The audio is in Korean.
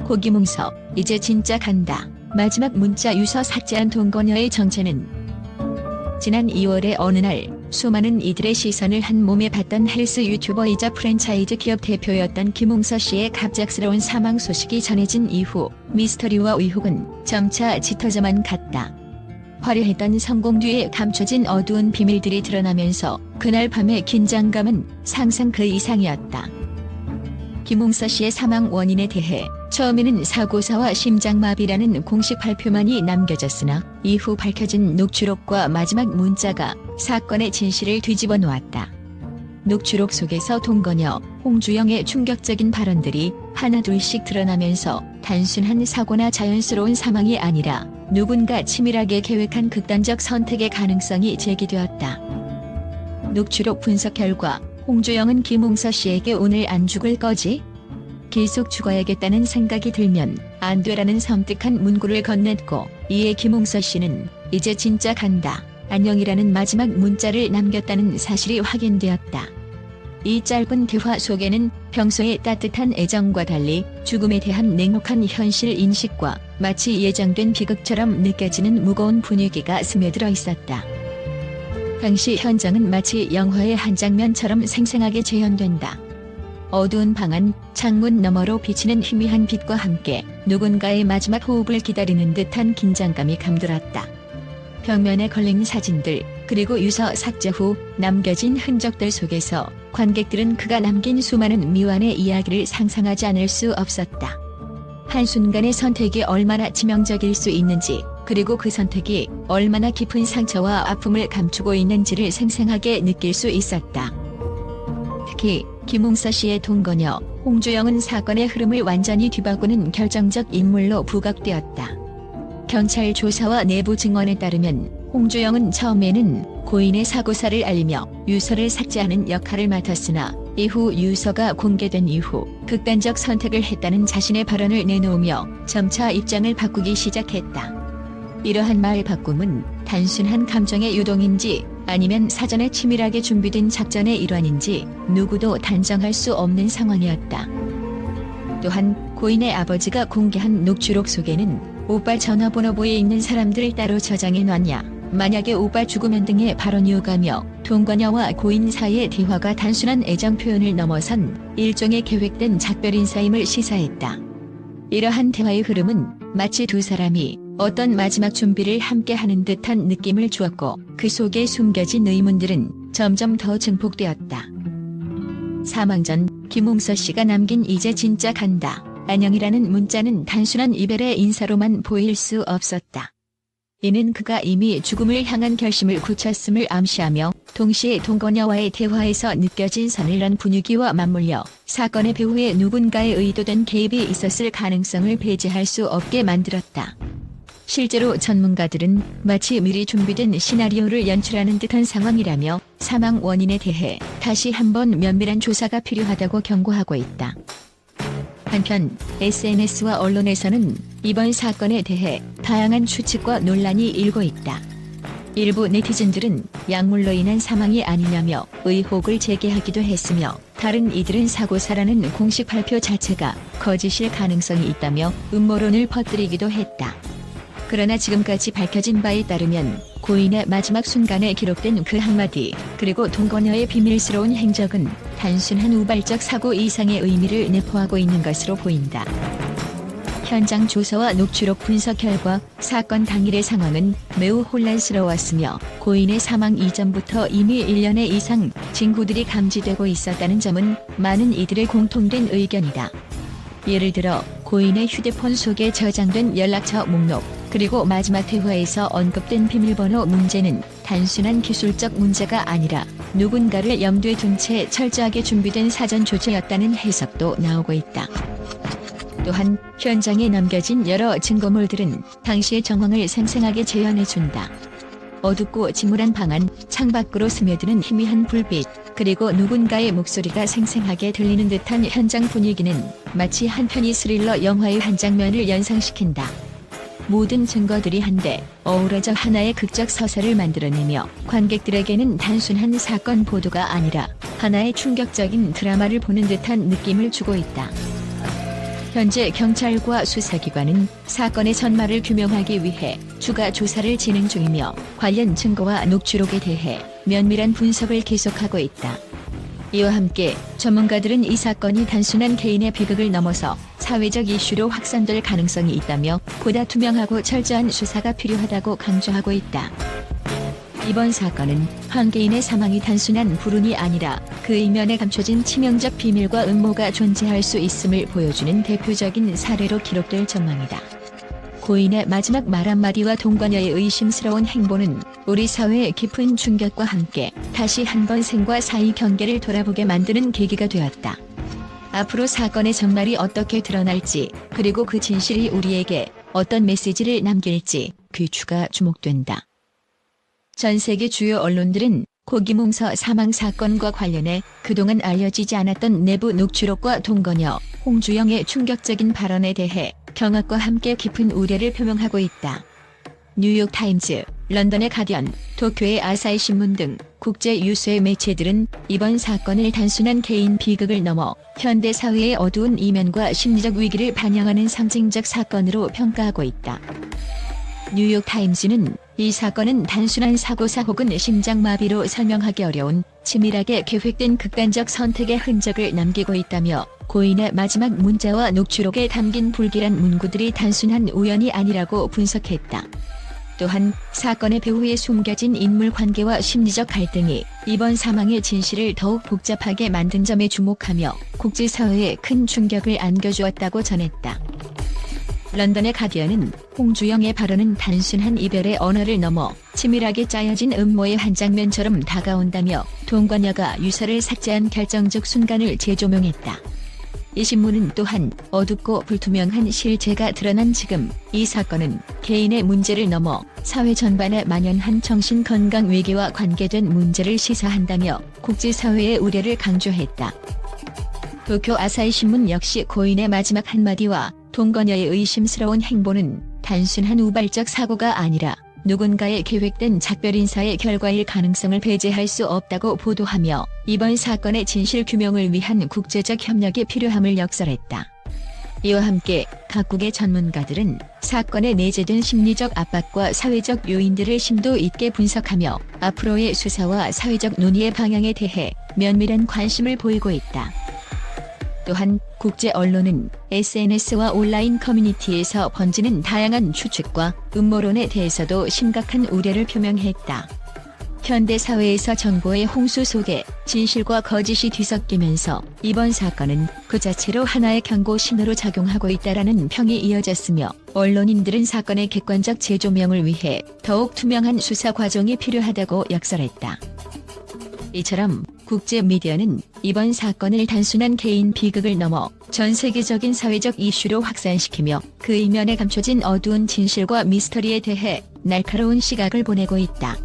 고기뭉서 이제 진짜 간다. 마지막 문자 유서 삭제한 동거녀의 정체는 지난 2월의 어느 날 수많은 이들의 시선을 한 몸에 받던 헬스 유튜버이자 프랜차이즈 기업 대표였던 김웅서 씨의 갑작스러운 사망 소식이 전해진 이후 미스터리와 의혹은 점차 짙어져만 갔다. 화려했던 성공 뒤에 감춰진 어두운 비밀들이 드러나면서 그날 밤의 긴장감은 상상 그 이상이었다. 김웅서 씨의 사망 원인에 대해 처음에는 사고사와 심장마비라는 공식 발표만이 남겨졌으나 이후 밝혀진 녹취록과 마지막 문자가 사건의 진실을 뒤집어 놓았다. 녹취록 속에서 동거녀 홍주영의 충격적인 발언들이 하나둘씩 드러나면서 단순한 사고나 자연스러운 사망이 아니라 누군가 치밀하게 계획한 극단적 선택의 가능성이 제기되었다. 녹취록 분석 결과 홍주영은 김웅서 씨에게 오늘 안 죽을 거지? 계속 죽어야겠다는 생각이 들면 안 되라는 섬뜩한 문구를 건넸고, 이에 김웅서 씨는 이제 진짜 간다. 안녕이라는 마지막 문자를 남겼다는 사실이 확인되었다. 이 짧은 대화 속에는 평소의 따뜻한 애정과 달리 죽음에 대한 냉혹한 현실 인식과 마치 예정된 비극처럼 느껴지는 무거운 분위기가 스며들어 있었다. 당시 현장은 마치 영화의 한 장면처럼 생생하게 재현된다. 어두운 방 안, 창문 너머로 비치는 희미한 빛과 함께 누군가의 마지막 호흡을 기다리는 듯한 긴장감이 감돌았다. 벽면에 걸린 사진들, 그리고 유서 삭제 후 남겨진 흔적들 속에서 관객들은 그가 남긴 수많은 미완의 이야기를 상상하지 않을 수 없었다. 한순간의 선택이 얼마나 치명적일 수 있는지, 그리고 그 선택이 얼마나 깊은 상처와 아픔을 감추고 있는지를 생생하게 느낄 수 있었다. 특히 김웅서 씨의 동거녀 홍주영은 사건의 흐름을 완전히 뒤바꾸는 결정적 인물로 부각되었다. 경찰 조사와 내부 증언에 따르면 홍주영은 처음에는 고인의 사고사를 알리며 유서를 삭제하는 역할을 맡았으나 이후 유서가 공개된 이후 극단적 선택을 했다는 자신의 발언을 내놓으며 점차 입장을 바꾸기 시작했다. 이러한 말 바꿈은 단순한 감정의 유동인지 아니면 사전에 치밀하게 준비된 작전의 일환인지 누구도 단정할 수 없는 상황이었다. 또한 고인의 아버지가 공개한 녹취록 속에는 오빠 전화번호부에 있는 사람들을 따로 저장해 놨냐, 만약에 오빠 죽으면 등의 발언이 오가며 동거녀와 고인 사이의 대화가 단순한 애정 표현을 넘어선 일종의 계획된 작별 인사임을 시사했다. 이러한 대화의 흐름은 마치 두 사람이 어떤 마지막 준비를 함께 하는 듯한 느낌을 주었고, 그 속에 숨겨진 의문들은 점점 더 증폭되었다. 사망 전 김웅서 씨가 남긴 이제 진짜 간다. 안녕이라는 문자는 단순한 이별의 인사로만 보일 수 없었다. 이는 그가 이미 죽음을 향한 결심을 굳혔음을 암시하며 동시에 동거녀와의 대화에서 느껴진 서늘한 분위기와 맞물려 사건의 배후에 누군가의 의도된 개입이 있었을 가능성을 배제할 수 없게 만들었다. 실제로 전문가들은 마치 미리 준비된 시나리오를 연출하는 듯한 상황이라며 사망 원인에 대해 다시 한번 면밀한 조사가 필요하다고 경고하고 있다. 한편 SNS와 언론에서는 이번 사건에 대해 다양한 추측과 논란이 일고 있다. 일부 네티즌들은 약물로 인한 사망이 아니냐며 의혹을 제기하기도 했으며, 다른 이들은 사고사라는 공식 발표 자체가 거짓일 가능성이 있다며 음모론을 퍼뜨리기도 했다. 그러나 지금까지 밝혀진 바에 따르면 고인의 마지막 순간에 기록된 그 한마디, 그리고 동거녀의 비밀스러운 행적은 단순한 우발적 사고 이상의 의미를 내포하고 있는 것으로 보인다. 현장 조사와 녹취록 분석 결과 사건 당일의 상황은 매우 혼란스러웠으며 고인의 사망 이전부터 이미 1년의 이상 징후들이 감지되고 있었다는 점은 많은 이들의 공통된 의견이다. 예를 들어 고인의 휴대폰 속에 저장된 연락처 목록, 그리고 마지막 대화에서 언급된 비밀번호 문제는 단순한 기술적 문제가 아니라 누군가를 염두에 둔 채 철저하게 준비된 사전 조처였다는 해석도 나오고 있다. 또한 현장에 남겨진 여러 증거물들은 당시의 정황을 생생하게 재현해준다. 어둡고 침울한 방 안, 창밖으로 스며드는 희미한 불빛, 그리고 누군가의 목소리가 생생하게 들리는 듯한 현장 분위기는 마치 한 편의 스릴러 영화의 한 장면을 연상시킨다. 모든 증거들이 한데 어우러져 하나의 극적 서사를 만들어내며 관객들에게는 단순한 사건 보도가 아니라 하나의 충격적인 드라마를 보는 듯한 느낌을 주고 있다. 현재 경찰과 수사기관은 사건의 전말을 규명하기 위해 추가 조사를 진행 중이며 관련 증거와 녹취록에 대해 면밀한 분석을 계속하고 있다. 이와 함께 전문가들은 이 사건이 단순한 개인의 비극을 넘어서 사회적 이슈로 확산될 가능성이 있다며 보다 투명하고 철저한 수사가 필요하다고 강조하고 있다. 이번 사건은 한 개인의 사망이 단순한 불운이 아니라 그 이면에 감춰진 치명적 비밀과 음모가 존재할 수 있음을 보여주는 대표적인 사례로 기록될 전망이다. 고인의 마지막 말 한마디와 동거녀의 의심스러운 행보는 우리 사회의 깊은 충격과 함께 다시 한번 생과 사의 경계를 돌아보게 만드는 계기가 되었다. 앞으로 사건의 전말이 어떻게 드러날지, 그리고 그 진실이 우리에게 어떤 메시지를 남길지 귀추가 주목된다. 전 세계 주요 언론들은 고기몽서 사망 사건과 관련해 그동안 알려지지 않았던 내부 녹취록과 동거녀 홍주영의 충격적인 발언에 대해 경악과 함께 깊은 우려를 표명하고 있다. 뉴욕타임즈, 런던의 가디언, 도쿄의 아사히 신문 등 국제 유수의 매체들은 이번 사건을 단순한 개인 비극을 넘어 현대 사회의 어두운 이면과 심리적 위기를 반영하는 상징적 사건으로 평가하고 있다. 뉴욕타임즈는 이 사건은 단순한 사고사 혹은 심장마비로 설명하기 어려운 치밀하게 계획된 극단적 선택의 흔적을 남기고 있다며 고인의 마지막 문자와 녹취록에 담긴 불길한 문구들이 단순한 우연이 아니라고 분석했다. 또한 사건의 배후에 숨겨진 인물 관계와 심리적 갈등이 이번 사망의 진실을 더욱 복잡하게 만든 점에 주목하며 국제사회에 큰 충격을 안겨주었다고 전했다. 런던의 가디언은 홍주영의 발언은 단순한 이별의 언어를 넘어 치밀하게 짜여진 음모의 한 장면처럼 다가온다며 동거녀가 유서를 삭제한 결정적 순간을 재조명했다. 이 신문은 또한 어둡고 불투명한 실체가 드러난 지금 이 사건은 개인의 문제를 넘어 사회 전반에 만연한 정신건강 위기와 관계된 문제를 시사한다며 국제사회의 우려를 강조했다. 도쿄 아사히 신문 역시 고인의 마지막 한마디와 동거녀의 의심스러운 행보는 단순한 우발적 사고가 아니라 누군가의 계획된 작별 인사의 결과일 가능성을 배제할 수 없다고 보도하며 이번 사건의 진실 규명을 위한 국제적 협력이 필요함을 역설했다. 이와 함께 각국의 전문가들은 사건에 내재된 심리적 압박과 사회적 요인들을 심도 있게 분석하며 앞으로의 수사와 사회적 논의의 방향에 대해 면밀한 관심을 보이고 있다. 또한 국제 언론은 SNS와 온라인 커뮤니티에서 번지는 다양한 추측과 음모론에 대해서도 심각한 우려를 표명했다. 현대 사회에서 정보의 홍수 속에 진실과 거짓이 뒤섞이면서 이번 사건은 그 자체로 하나의 경고 신호로 작용하고 있다라는 평이 이어졌으며 언론인들은 사건의 객관적 재조명을 위해 더욱 투명한 수사 과정이 필요하다고 역설했다. 이처럼 국제 미디어는 이번 사건을 단순한 개인 비극을 넘어 전 세계적인 사회적 이슈로 확산시키며 그 이면에 감춰진 어두운 진실과 미스터리에 대해 날카로운 시각을 보내고 있다.